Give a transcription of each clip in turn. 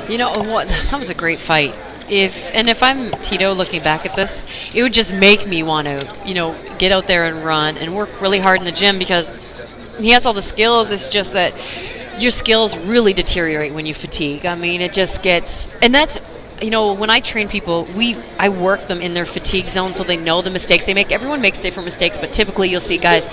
You know what? That was a great fight. If I'm Tito looking back at this, it would just make me want to, get out there and run and work really hard in the gym because he has all the skills. It's just that your skills really deteriorate when you fatigue. I mean, it just gets, and that's, when I train people, I work them in their fatigue zone so they know the mistakes they make. Everyone makes different mistakes, but typically you'll see guys,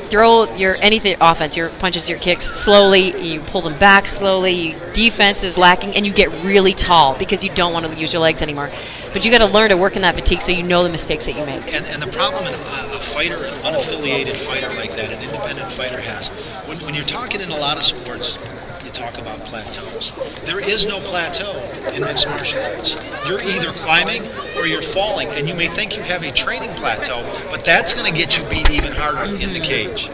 throw your anything offense, your punches, your kicks slowly, you pull them back slowly, defense is lacking, and you get really tall because you don't want to use your legs anymore. But you got to learn to work in that fatigue so you know the mistakes that you make. And the problem a fighter, an unaffiliated fighter like that, an independent fighter has, when you're talking in a lot of sports, you talk about plateaus. There is no plateau in mixed martial arts. You're either climbing or you're falling, and you may think you have a training plateau, but that's going to get you beat even harder in the cage.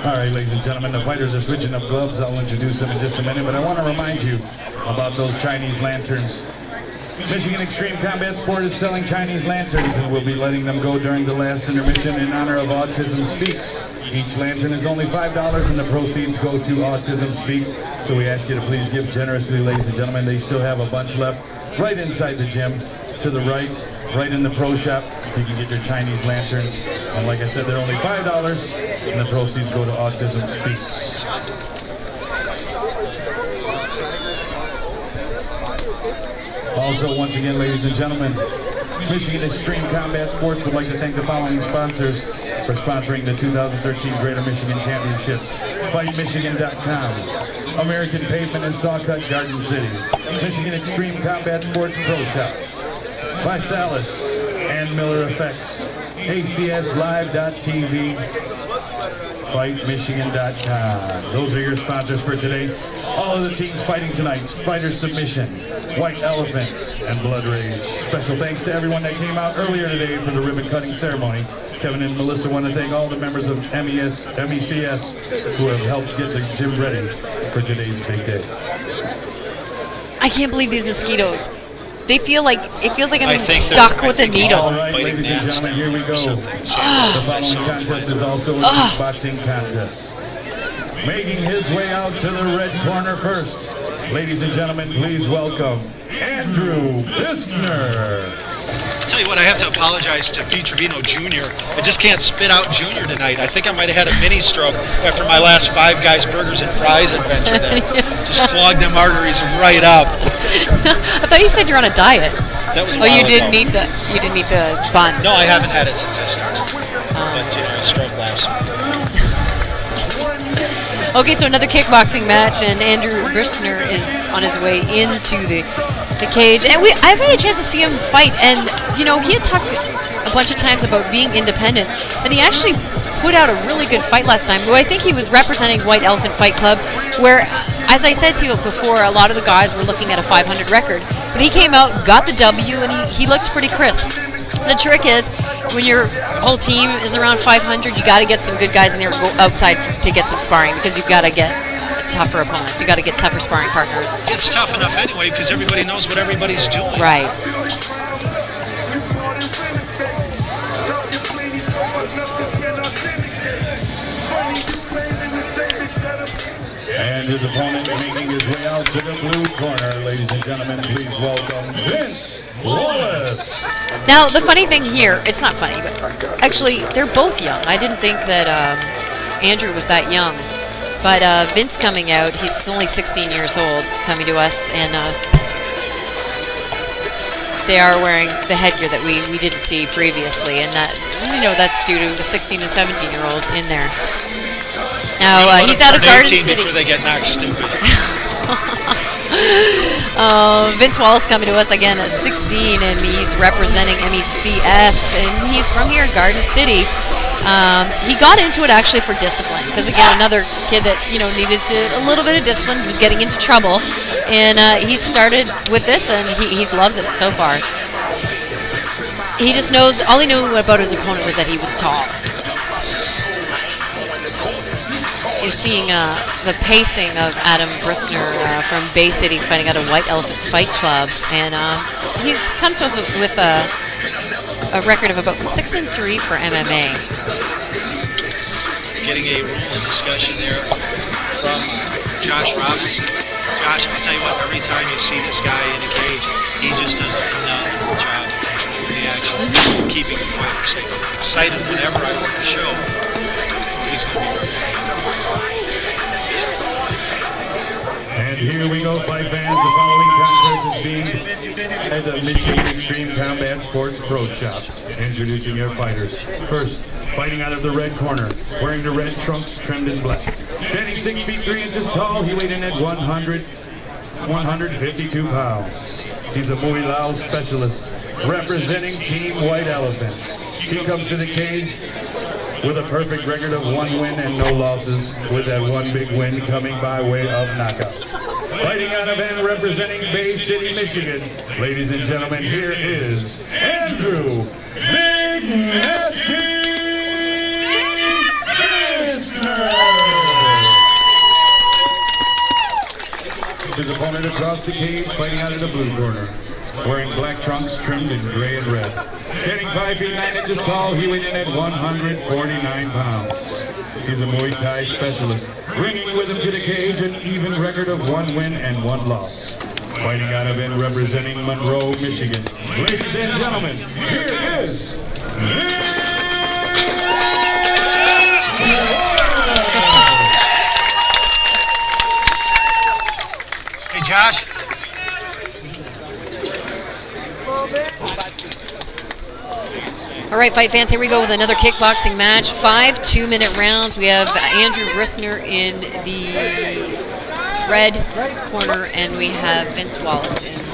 All right, ladies and gentlemen, the fighters are switching up gloves. I'll introduce them in just a minute, but I want to remind you about those Chinese lanterns. Michigan Extreme Combat Sport is selling Chinese lanterns, and we'll be letting them go during the last intermission in honor of Autism Speaks. Each lantern is only $5, and the proceeds go to Autism Speaks. So we ask you to please give generously, ladies and gentlemen. They still have a bunch left right inside the gym, to the right in the pro shop. You can get your Chinese lanterns. And like I said, they're only $5, and the proceeds go to Autism Speaks. Also, once again, ladies and gentlemen, Michigan Extreme Combat Sports would like to thank the following sponsors for sponsoring the 2013 Greater Michigan Championships. FightMichigan.com, American Pavement and Saw Cut, Garden City, Michigan Extreme Combat Sports Pro Shop, Visalis and Miller Effects, ACSLive.tv, FightMichigan.com. Those are your sponsors for today. All of the teams fighting tonight: Spider Submission, White Elephant, and Blood Rage. Special thanks to everyone that came out earlier today for the ribbon cutting ceremony. Kevin and Melissa want to thank all the members of MECS who have helped get the gym ready for today's big day. I can't believe these mosquitoes. It feels like I'm being stuck with a needle. All right, ladies and gentlemen, here we go. The following contest is also a kickboxing contest. Making his way out to the red corner first, ladies and gentlemen, please welcome Andrew Biskner. I'll tell you what, I have to apologize to Pete Trevino Jr. I just can't spit out Jr. tonight. I think I might have had a mini stroke after my last Five Guys Burgers and Fries adventure there. Just clogged them arteries right up. I thought you said you're on a diet. That was you didn't need the bun. No, I haven't had it since I started. But I stroked last week. Okay, so another kickboxing match, and Andrew Biskner is on his way into the cage. And I've had a chance to see him fight, and he had talked a bunch of times about being independent, and he actually put out a really good fight last time. I think he was representing White Elephant Fight Club, where, as I said to you before, a lot of the guys were looking at a 500 record, but he came out, got the W, and he looks pretty crisp. The trick is, when your whole team is around 500, you got to get some good guys in there, go outside to get some sparring, because you've got to get tougher opponents. You got to get tougher sparring partners. It's tough enough anyway, because everybody knows what everybody's doing. Right. And his opponent making his way out to the blue corner, ladies and gentlemen, please welcome Vince Wallace. Now, the funny thing here, it's not funny, but actually, they're both young. I didn't think that Andrew was that young. But Vince coming out, he's only 16 years old, coming to us, and they are wearing the headgear that we didn't see previously, and that's due to the 16 and 17-year-old in there. Now, he's out of Garden City. Before they get knocked stupid. Vince Wallace coming to us again at 16, and he's representing MECS, and he's from here in Garden City. He got into it actually for discipline, because again, another kid that needed a little bit of discipline. He was getting into trouble, and he started with this, and he loves it so far. He just knows, all he knew about his opponent was that he was tall. You're seeing the pacing of Adam Biskner from Bay City, fighting out of White Elephant Fight Club, and he comes to us with a record of about 6-3 for MMA. Getting a rule discussion there from Josh Robinson. Josh, I'll tell you what, every time you see this guy in a cage, he just does a phenomenal job of controlling the action, keeping the fighter safe. I'm excited whenever I work the show. He's going to be right. And here we go, fight fans. The following contest is being at the Michigan Extreme Combat Sports Pro Shop. Introducing your fighters. First, fighting out of the red corner, wearing the red trunks trimmed in black. Standing 6 feet 3 inches tall, he weighed in at 152 pounds. He's a Muay Lao specialist, representing Team White Elephant. He comes to the cage with a perfect record of 1 win and no losses, with that 1 big win coming by way of knockout. Fighting out of and representing Bay City, Michigan, ladies and gentlemen, here is Andrew Big Nasty Biskner. His opponent across the cage, fighting out of the blue corner, wearing black trunks trimmed in gray and red. Standing 5 feet 9 inches tall, he weighed in at 149 pounds. He's a Muay Thai specialist, bringing with him to the cage an even record of 1 win and 1 loss. Fighting out of and representing Monroe, Michigan, ladies and gentlemen, here is Vince Hey, Josh. All right, fight fans, here we go with another kickboxing match. 5 2-minute rounds. We have Andrew Biskner in the red corner, and we have Vince Wallace in the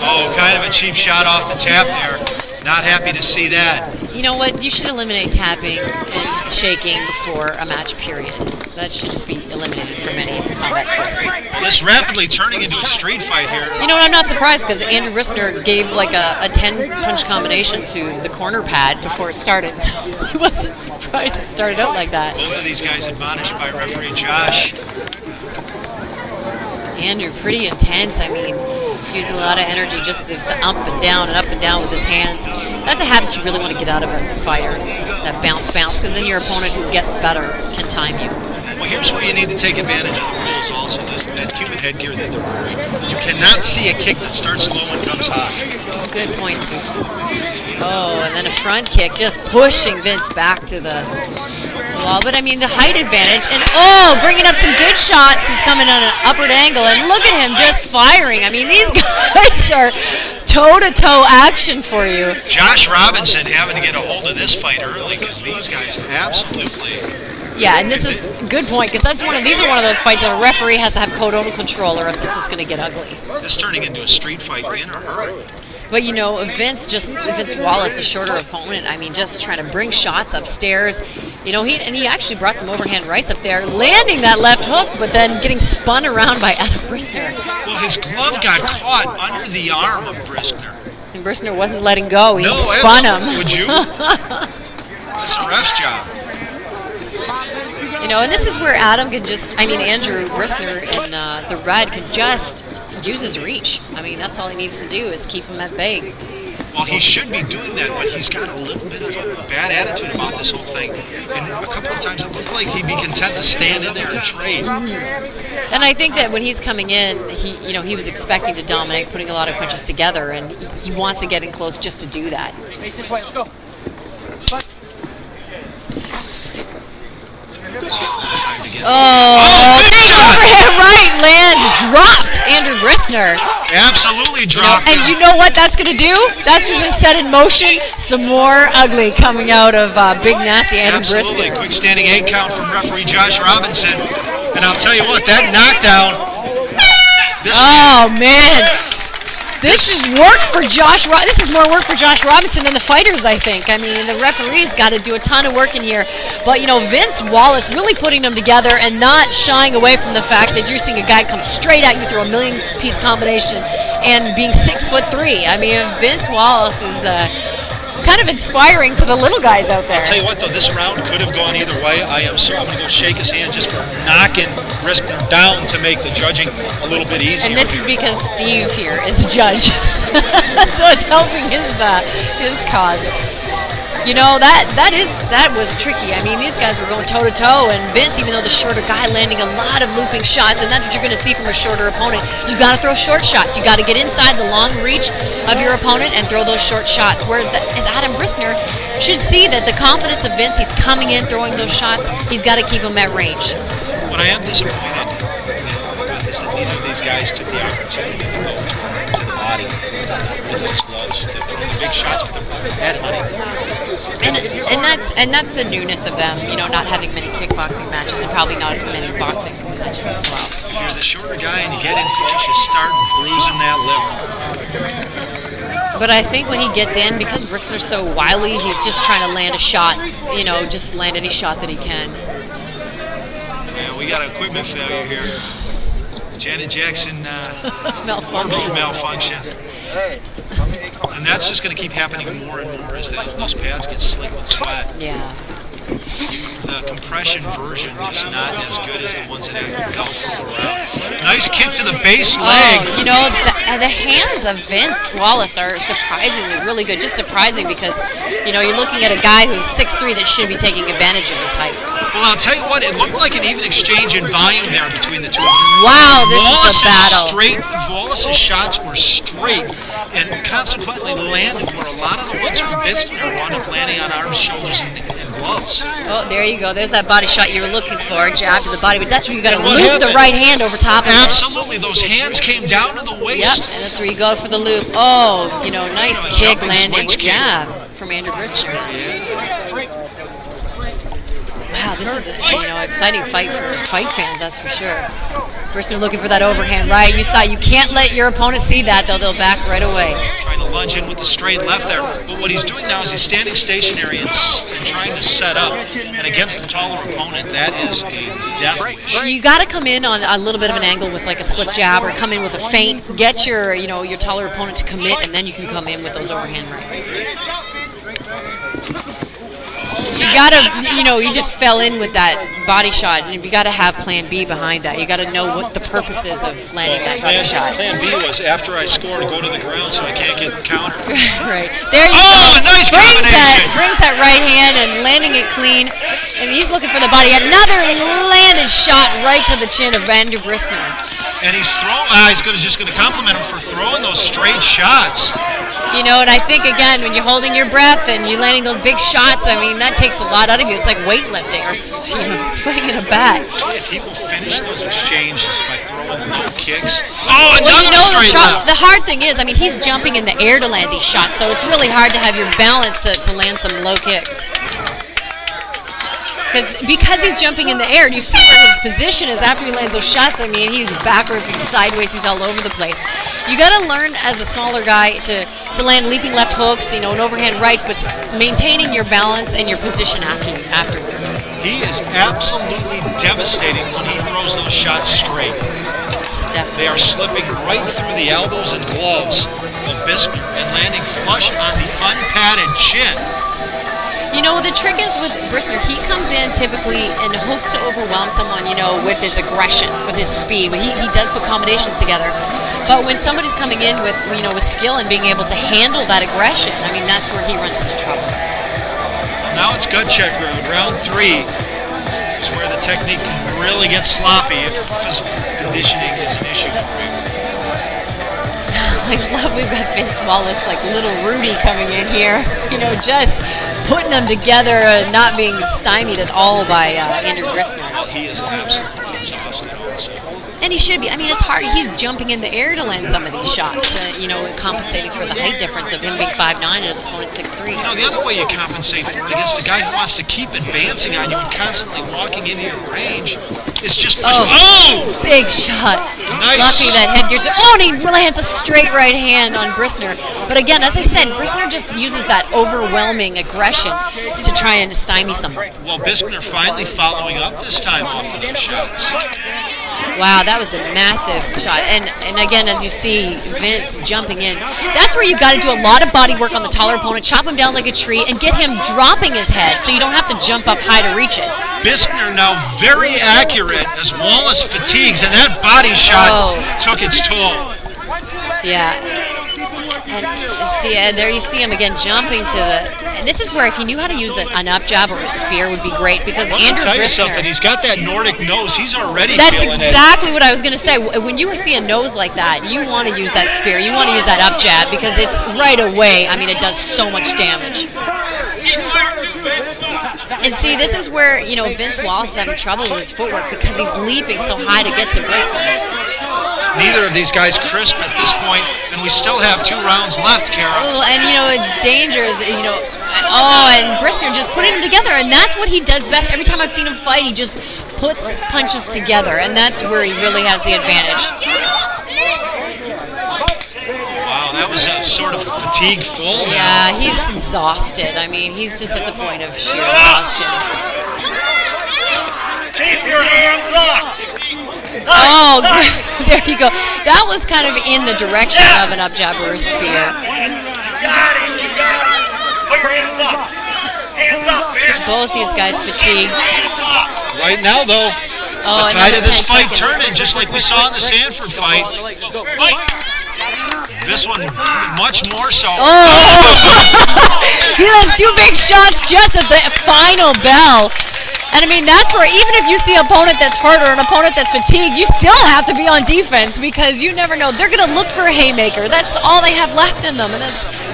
Oh, kind of a cheap shot off the tap there. Not happy to see that. You know what? You should eliminate tapping and shaking before a match, period. That should just be eliminated from any combat sport. This rapidly turning into a street fight here. You know what? I'm not surprised because Andrew Biskner gave like a 10-punch combination to the corner pad before it started, so I wasn't surprised it started out like that. Both of these guys admonished by referee Josh. Andrew, pretty intense. I mean, using a lot of energy, just the up and down with his hands. That's a habit you really want to get out of as a fighter, that bounce, because then your opponent who gets better can time you. Well, here's where you need to take advantage of the rules also, that Cuban headgear that they're wearing. You cannot see a kick that starts low and comes high. Good point, too. Oh, and then a front kick, just pushing Vince back to the wall. But, I mean, the height advantage. And, bringing up some good shots. He's coming on an upward angle. And look at him just firing. I mean, these guys are toe-to-toe action for you. Josh Robinson having to get a hold of this fight early because these guys absolutely... Yeah, and this is a good point because these are one of those fights that a referee has to have code control or else it's just going to get ugly. This turning into a street fight in a hurry. But you know, Vince Wallace, a shorter opponent, I mean, just trying to bring shots upstairs. You know, he actually brought some overhand rights up there, landing that left hook, but then getting spun around by Adam Biskner. Well, his glove got caught under the arm of Biskner. And Biskner wasn't letting go. He No, spun him. Would you? That's a ref's job. You know, and this is where Andrew Biskner in the red can just use his reach. I mean, that's all he needs to do is keep him at bay. Well, he should be doing that, but he's got a little bit of a bad attitude about this whole thing. And a couple of times it looked like he'd be content to stand in there and trade. Mm-hmm. And I think that when he's coming in, he was expecting to dominate, putting a lot of punches together, and he wants to get in close just to do that. Face this way, let's go. Big overhand right lands, drops Andrew Biskner. Absolutely dropped him. And you know what that's going to do? That's just going to set in motion some more ugly coming out of Big Nasty Andrew Absolutely. Biskner. Quick standing 8 count from referee Josh Robinson. And I'll tell you what, that knockdown. Man. This is work for Josh. This is more work for Josh Robinson than the fighters, I think. I mean, the referee's got to do a ton of work in here. But, you know, Vince Wallace really putting them together and not shying away from the fact that you're seeing a guy come straight at you through a million-piece combination and being 6'3". I mean, Vince Wallace is kind of inspiring to the little guys out there. I'll tell you what, though, this round could have gone either way. I'm going to go shake his hand just for knocking Biskner down to make the judging a little bit easier. And this is because Steve here is a judge. So it's helping his cause. You know, that was tricky. I mean, these guys were going toe to toe, and Vince, even though the shorter guy, landing a lot of looping shots, and that's what you're going to see from a shorter opponent. You got to throw short shots. You got to get inside the long reach of your opponent and throw those short shots. Whereas Adam Biskner should see that the confidence of Vince, he's coming in, throwing those shots. He's got to keep them at range. What I am disappointed is that neither of these guys took the opportunity to go to the body with those gloves. The big shots with the head money. And that's the newness of them, you know, not having many kickboxing matches and probably not many boxing matches as well. If you're the shorter guy and you get in close, you start bruising that liver. But I think when he gets in, because Biskner's so wily, he's just trying to land a shot, you know, just land any shot that he can. Yeah, we got an equipment failure here. Janet Jackson orbital malfunction. And that's just going to keep happening more and more as those pads get slick with sweat. Yeah. The compression version is not as good as the ones that have Velcro around. Nice kick to the base leg. Oh, you know, the hands of Vince Wallace are surprisingly really good. Just surprising because, you know, you're looking at a guy who's 6'3" that should be taking advantage of his height. Well, I'll tell you what, it looked like an even exchange in volume there between the two of them. Wow, this is a battle. Wallace's shots were straight and consequently landed where a lot of the ones from Biskner wound up landing on arms, shoulders, and gloves. Oh, there you go. There's that body shot you were looking for, jab to the body, but that's where you got to loop the right hand over top of it. Absolutely, those hands came down to the waist. Yep, and that's where you go for the loop. Oh, you know, nice kick landing. Yeah, from Andrew Biskner. Wow, this is an exciting fight for fight fans, that's for sure. Biskner looking for that overhand right. You can't let your opponent see that, though. They'll back right away. Trying to lunge in with the straight left there. But what he's doing now is he's standing stationary and trying to set up. And against a taller opponent, that is a death wish. You got to come in on a little bit of an angle with like a slip jab or come in with a feint. Get your taller opponent to commit, and then you can come in with those overhand rights. You gotta, you just fell in with that body shot, and you gotta have plan B behind that. You gotta know what the purpose is of landing that body shot. Plan B was after I score to go to the ground so I can't get countered. Right. There you go. Nice combination. Brings that right hand and landing it clean. And he's looking for the body. Another landed shot right to the chin of Andrew Biskner. And he's just going to compliment him for throwing those straight shots. You know, and I think, again, when you're holding your breath and you're landing those big shots, I mean, that takes a lot out of you. It's like weightlifting or, swinging a bat. If people finish those exchanges by throwing low kicks. Oh, another straight left. The hard thing is, I mean, he's jumping in the air to land these shots, so it's really hard to have your balance to land some low kicks. Because he's jumping in the air, and you see where his position is after he lands those shots. I mean, he's backwards, he's sideways, he's all over the place. You got to learn as a smaller guy to land leaping left hooks, and overhand rights, but maintaining your balance and your position afterwards. He is absolutely devastating when he throws those shots straight. Definitely. They are slipping right through the elbows and gloves of Biskner and landing flush on the unpadded chin. The trick is with Biskner, he comes in typically and hopes to overwhelm someone, with his aggression, with his speed. He does put combinations together. But when somebody's coming in with, with skill and being able to handle that aggression, I mean, that's where he runs into trouble. Now it's gut check round. Round 3 is where the technique can really get sloppy if physical conditioning is an issue for you. I love we've got Vince Wallace, like little Rudy coming in here, just putting them together and not being stymied at all by Andrew Biskner. Well, he is absolutely exhausted also. And he should be. I mean, it's hard. He's jumping in the air to land some of these shots, compensating for the height difference of him being 5'9" and his opponent 6'3". The other way you compensate for it against a guy who wants to keep advancing on you and constantly walking into your range is just big shot. Nice. Lucky that headgear. And he lands a straight right hand on Biskner. But again, as I said, Biskner just uses that overwhelming aggression to try and stymie someone. Well, Biskner finally following up this time off of those shots. Wow, that was a massive shot. And again, as you see, Vince jumping in. That's where you've got to do a lot of body work on the taller opponent, chop him down like a tree, and get him dropping his head so you don't have to jump up high to reach it. Biskner now very accurate as Wallace fatigues, and that body shot took its toll. Yeah. And there you see him again jumping to the... this is where if he knew how to use an up jab or a spear would be great, because Let me Andrew tell you Biskner, something. He's got that Nordic nose. He's already that's feeling exactly what I was going to say. When you see a nose like that, you want to use that spear. You want to use that up jab because it's right away. I mean, it does so much damage. And see, this is where, you know, Vince Wallace is having trouble with his footwork because he's leaping so high to get to Biskner. Neither of these guys crisp at this point, and we still have 2 rounds left, Kara. Oh, and, you know, danger is, you know, and Biskner just putting them together, and that's what he does best. Every time I've seen him fight, he just puts punches together, and that's where he really has the advantage. Wow, that was a sort of fatigue full now. Yeah, he's exhausted. I mean, he's just at the point of sheer exhaustion. Keep your hands up! Oh, there you go. That was kind of in the direction of an up jab or a spear. Got it, you got it! Put your hands up! Hands up, Vince! Both these guys fatigued. Hands up! Right now, though, Oh, the tide of this 10 fight seconds. turning, just like we saw in the Sanford fight. This one, much more so. Oh! He lands 2 big shots just at the final bell. And I mean, that's where even if you see an opponent that's hurt or an opponent that's fatigued, you still have to be on defense because you never know. They're going to look for a haymaker. That's all they have left in them, and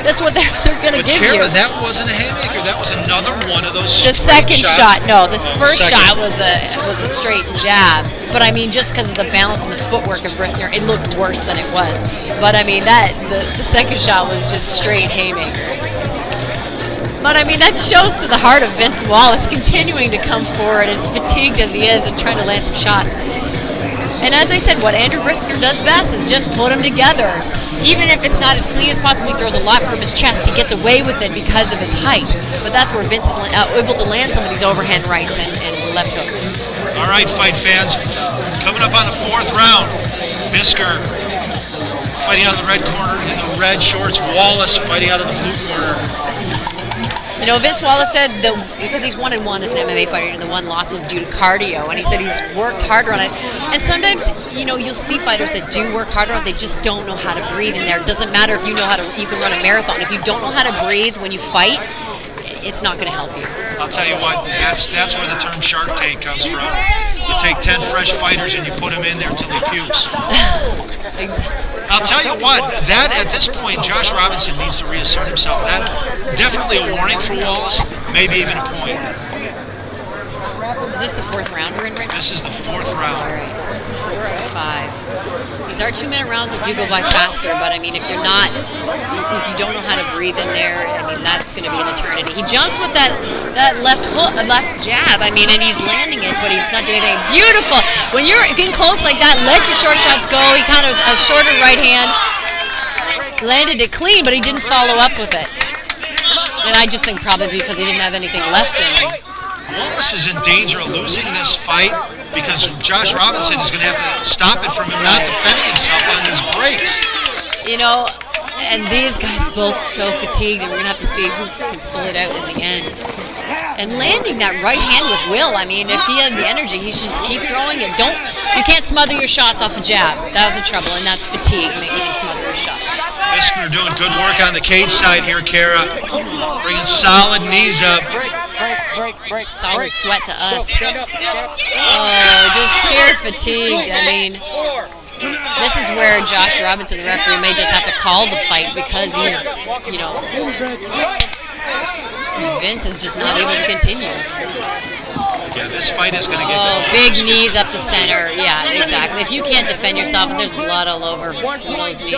that's what they're going to But give Kara, you. that wasn't a haymaker. That was another one of those The straight second shots. shot, no, the first Second. shot was a straight jab. But I mean, just because of the balance and the footwork of Biskner, it looked worse than it was. But I mean, the second shot was just straight haymaker. But I mean, that shows to the heart of Vince Wallace, continuing to come forward as fatigued as he is and trying to land some shots. And as I said, what Andrew Biskner does best is just put them together. Even if it's not as clean as possible, he throws a lot from his chest. He gets away with it because of his height. But that's where Vince is able to land some of these overhand rights and left hooks. All right, fight fans, coming up on the 4th round. Biskner fighting out of the red corner in the red shorts. Wallace fighting out of the blue corner. You know, Vince Wallace said that because he's 1-1 as an MMA fighter, and the one loss was due to cardio, and he said he's worked harder on it. And sometimes, you know, you'll see fighters that do work harder on it, they just don't know how to breathe in there. It doesn't matter if you know how to, you can run a marathon. If you don't know how to breathe when you fight, it's not going to help you. I'll tell you what, that's where the term Shark Tank comes from. You take 10 fresh fighters and you put him in there until he pukes. I'll tell you what, that at this point, Josh Robinson needs to reassert himself. That definitely a warning for Wallace, maybe even a point. Is this the 4th round we're in right now? This is the 4th All round. right, 4 out of 5. These are 2-minute rounds that do go by faster, but I mean, if you don't know how to breathe in there, I mean, that's going to be an eternity. He jumps with that left hook, left jab, I mean, and he's landing it, but he's not doing anything. Beautiful. When you're getting close like that, let your short shots go. He kind of a shorter right hand, landed it clean, but he didn't follow up with it. And I just think probably because he didn't have anything left in him. Wallace is in danger of losing this fight because Josh Robinson is going to have to stop it from him not defending himself on these breaks. You know, and these guys both so fatigued, and we're going to have to see who can pull it out in the end. And landing that right hand with will, I mean, if he had the energy, he should just keep throwing it. You can't smother your shots off a jab. That was the trouble, and that's fatigue, making him smother his shots. Biskner doing good work on the cage side here, Kara. Bringing solid knees up. Solid sweat to us. Oh, just sheer fatigue. I mean, this is where Josh Robinson, the referee, may just have to call the fight because he's, you know, Vince is just not able to continue. Yeah, this fight is going to get... Oh, big knees up the center. Yeah, exactly. If you can't defend yourself, and there's blood all over those knees.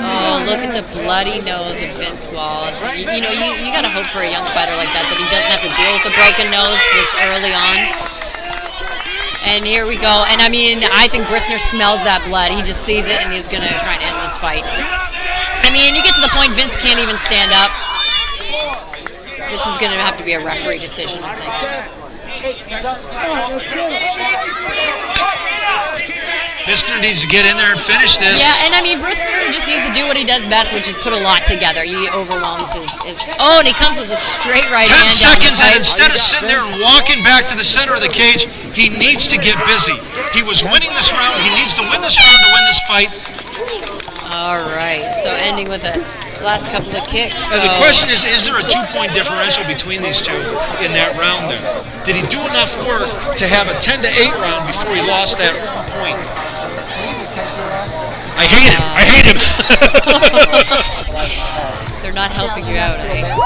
Oh, look at the bloody nose of Vince Wallace. You know, you got to hope for a young fighter like that he doesn't have to deal with a broken nose this early on. And here we go. And I mean, I think Biskner smells that blood. He just sees it, and he's going to try and end this fight. I mean, you get to the point Vince can't even stand up. This is going to have to be a referee decision, I think. Biskner needs to get in there and finish this. Yeah, and I mean, Biskner just needs to do what he does best, which is put a lot together. He overwhelms his oh, and he comes with a straight right 10 hand down the seconds, and pipe. instead of sitting there and walking back to the center of the cage, he needs to get busy. He was winning this round. He needs to win this round to win this fight. All right. So ending with the last couple of kicks. So. The question is there a 2-point differential between these two in that round there? Did he do enough work to have a 10-8 round before he lost that point? I hate him. I hate him. They're not helping you out, eh?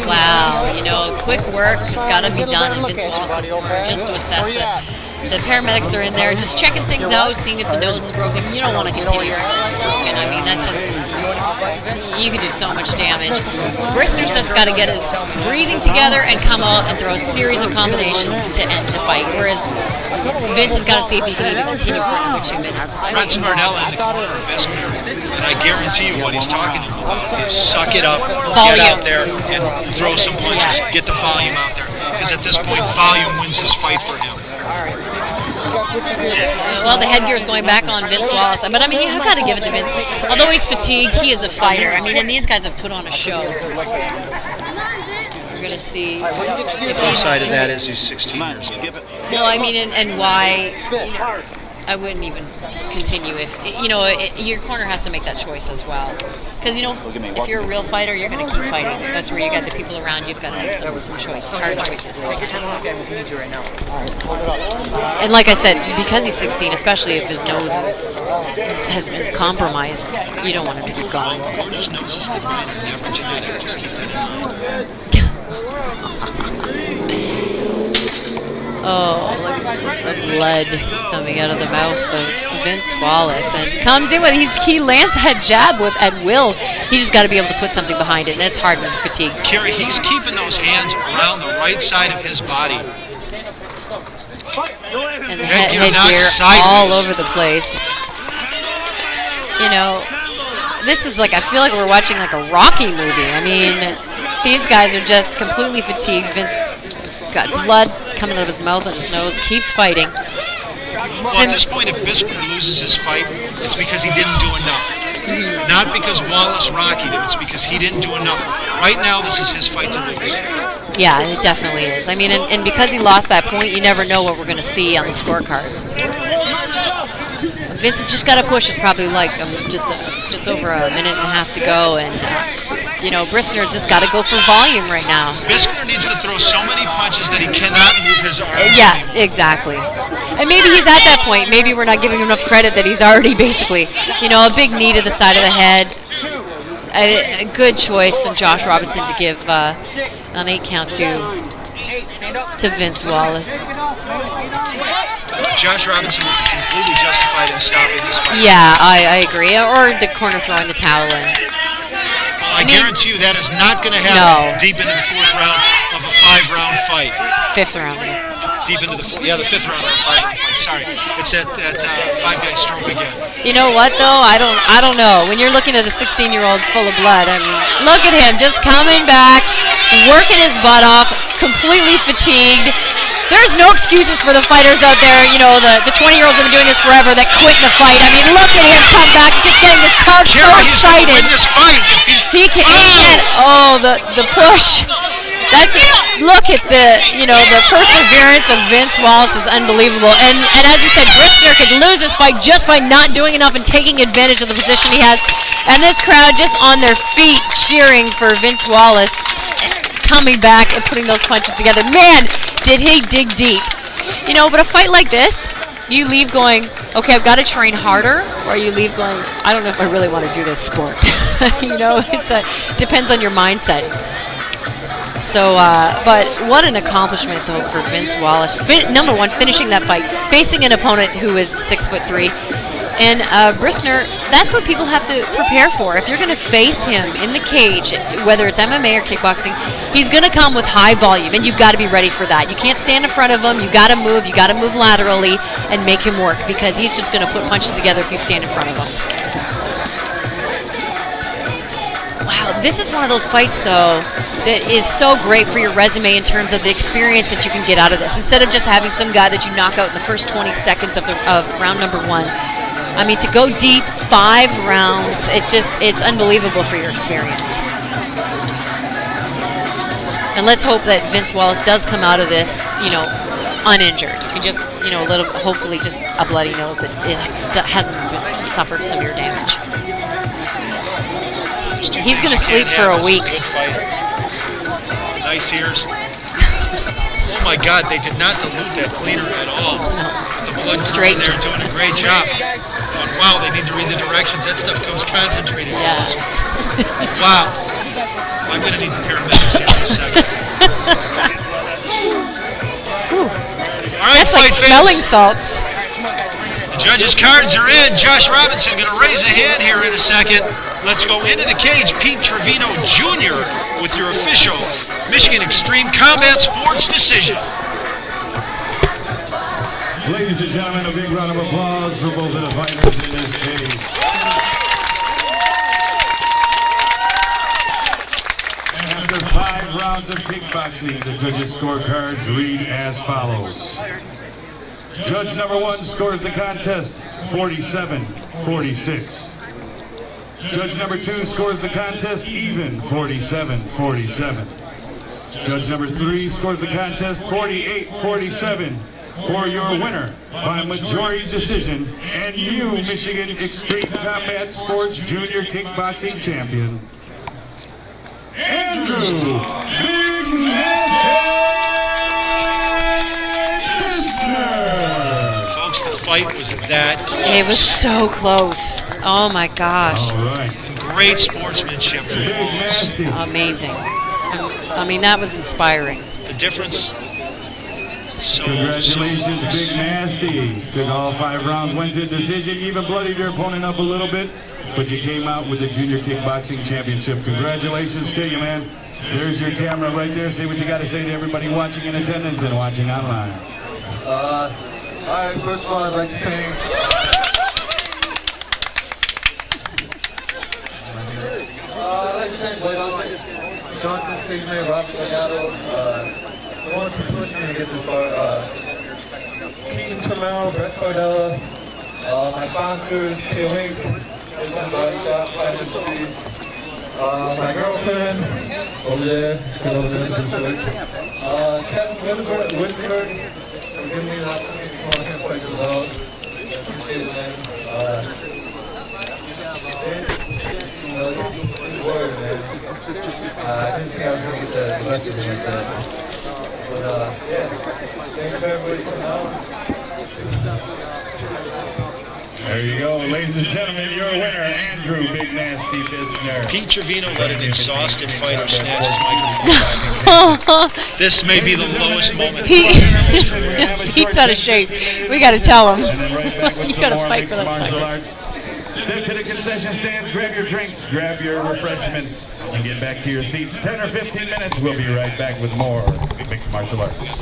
Wow, you know, quick work has got to be done in Vince Wallace's corner just to assess that. The paramedics are in there just checking things out, seeing if the nose is broken. You don't want to continue if the nose is broken. I mean, that's just, you can do so much damage. Biskner's just got to get his breathing together and come out and throw a series of combinations to end the fight, whereas Vince has got to see if he can even continue for another 2 minutes. Brett Smardella in the corner of Biskner, and I guarantee you what he's talking about is suck it up, get out there, and throw some punches, get the volume out there, because at this point, volume wins this fight for him. Well, the headgear is going back on Vince Wallace, but I mean, you've got to give it to Vince. Although he's fatigued, he is a fighter. I mean, and these guys have put on a show. We're going to see. The other side of that is he's 16 years old. Well, I mean, and why? I wouldn't even continue if your corner has to make that choice as well. Because if you're a real fighter, you're going to keep fighting. That's where you got the people around. You've got to make some choices, hard choices. And like I said, because he's 16, especially if his nose has been compromised, you don't want him to keep going. Or just noses that mine are never genetic. Just keep that in mind. Oh, look at the blood coming out of the mouth of Vince Wallace, and comes in with he lands that jab at will. He just got to be able to put something behind it, and it's hard with fatigue. Kerry, he's keeping those hands around the right side of his body. And the headgear all over the place. This is like, I feel like we're watching like a Rocky movie. I mean, these guys are just completely fatigued. Vince got blood coming out of his mouth and his nose, keeps fighting. Well, at this point, if Biskner loses his fight, it's because he didn't do enough. Not because Wallace rockied him, it's because he didn't do enough. Right now, this is his fight to lose. Yeah, it definitely is. I mean, and because he lost that point, you never know what we're going to see on the scorecards. Vince has just got to push. It's probably like just over a minute and a half to go, and Biskner's just got to go for volume right now. Biskner needs to throw so many punches that he cannot move his arms. Yeah, exactly. And maybe he's at that point. Maybe we're not giving him enough credit that he's already basically, a big knee to the side of the head. A good choice in Josh Robinson to give an 8 count to Vince Wallace. Josh Robinson would be completely justified in stopping this fight. Yeah, I agree. Or the corner throwing the towel in. I guarantee you that is not going to happen deep into the 4th round of a 5-round fight. 5th round. Deep into the 5th round of a 5-round fight. Sorry, it's that 5-guy stroke again. You know what though? I don't know. When you're looking at a 16-year-old full of blood, I mean, look at him just coming back, working his butt off, completely fatigued. There's no excuses for the fighters out there, the 20-year-olds that have been doing this forever that quit in the fight. I mean, look at him come back, just getting this crowd so excited. Win this fight. He can. The push. Look at the perseverance of Vince Wallace is unbelievable. And as you said, Biskner could lose this fight just by not doing enough and taking advantage of the position he has. And this crowd just on their feet cheering for Vince Wallace coming back and putting those punches together. Man, did he dig deep. But a fight like this, you leave going, okay, I've got to train harder, or you leave going, I don't know if I really want to do this sport. It depends on your mindset. So, but what an accomplishment, though, for Vince Wallace. Number one, finishing that fight, facing an opponent who is 6'3". And Biskner, that's what people have to prepare for. If you're going to face him in the cage, whether it's MMA or kickboxing, he's going to come with high volume, and you've got to be ready for that. You can't stand in front of him. You've got to move laterally and make him work, because he's just going to put punches together if you stand in front of him. Wow, this is one of those fights, though, that is so great for your resume in terms of the experience that you can get out of this. Instead of just having some guy that you knock out in the first 20 seconds of round number 1. I mean, to go deep 5 rounds, it's unbelievable for your experience. And let's hope that Vince Wallace does come out of this, uninjured. You just, you know, a little, hopefully just a bloody nose that it hasn't suffered severe damage. He's going to sleep for a week. Good fight. Nice ears. Oh my God, they did not dilute that cleaner at all. No. The blood Straight. they're doing a great job. But wow, they need to read the directions. That stuff comes concentrated. Yeah. Wow. I'm going to need the paramedics here in a second. All right, That's like fight smelling fans. salts. The judges' cards are in. Josh Robinson going to raise a hand here in a second. Let's go into the cage. Pete Trevino Jr. with your official Michigan Extreme Combat Sports decision. Ladies and gentlemen, a big round of applause for both of the fighters in this cage. And after 5 rounds of kickboxing, the judges' scorecards read as follows. Judge number 1 scores the contest 47-46. Judge number 2 scores the contest even 47-47. Judge number 3 scores the contest 48-47 for your winner by majority decision and new Michigan Extreme Combat Sports Junior Kickboxing Champion, Andrew Big Biskner. Folks, the fight was that close. It was so close. Oh my gosh. All right. Great sportsmanship from Big Wallace. Nasty. Amazing. I mean, that was inspiring. The difference. So Congratulations, so Big Nasty. Took all 5 rounds, went to decision, even bloodied your opponent up a little bit, but you came out with the Junior Kickboxing Championship. Congratulations to you, man. There's your camera right there. Say what you got to say to everybody watching in attendance and watching online. All right, first of all, I'd like to thank Sean Consigne, Robert Legato, the ones who pushed me to get this far, Keaton Termel, Brett Cordella, my sponsors, K-Link, this is Body Shop, 5 Industries, my girlfriend, over there, sit over there, this way. Kevin Whitberg, for giving me the opportunity to come on here and fight as well. I appreciate it, man. It's word, man. I didn't think I was going to get the best of me like that. But, yeah. Thanks for everybody coming out. There you go, ladies and gentlemen, your winner, Andrew Big Nasty Biskner. Pete Trevino let an exhausted fighter snatch his microphone. This may be the lowest moment. Pete's out of shape. We got to tell him. And then right back with You some gotta more fight mixed for that martial second. arts. Step to the concession stands, grab your drinks, grab your refreshments, and get back to your seats. 10 or 15 minutes, we'll be right back with more mixed martial arts.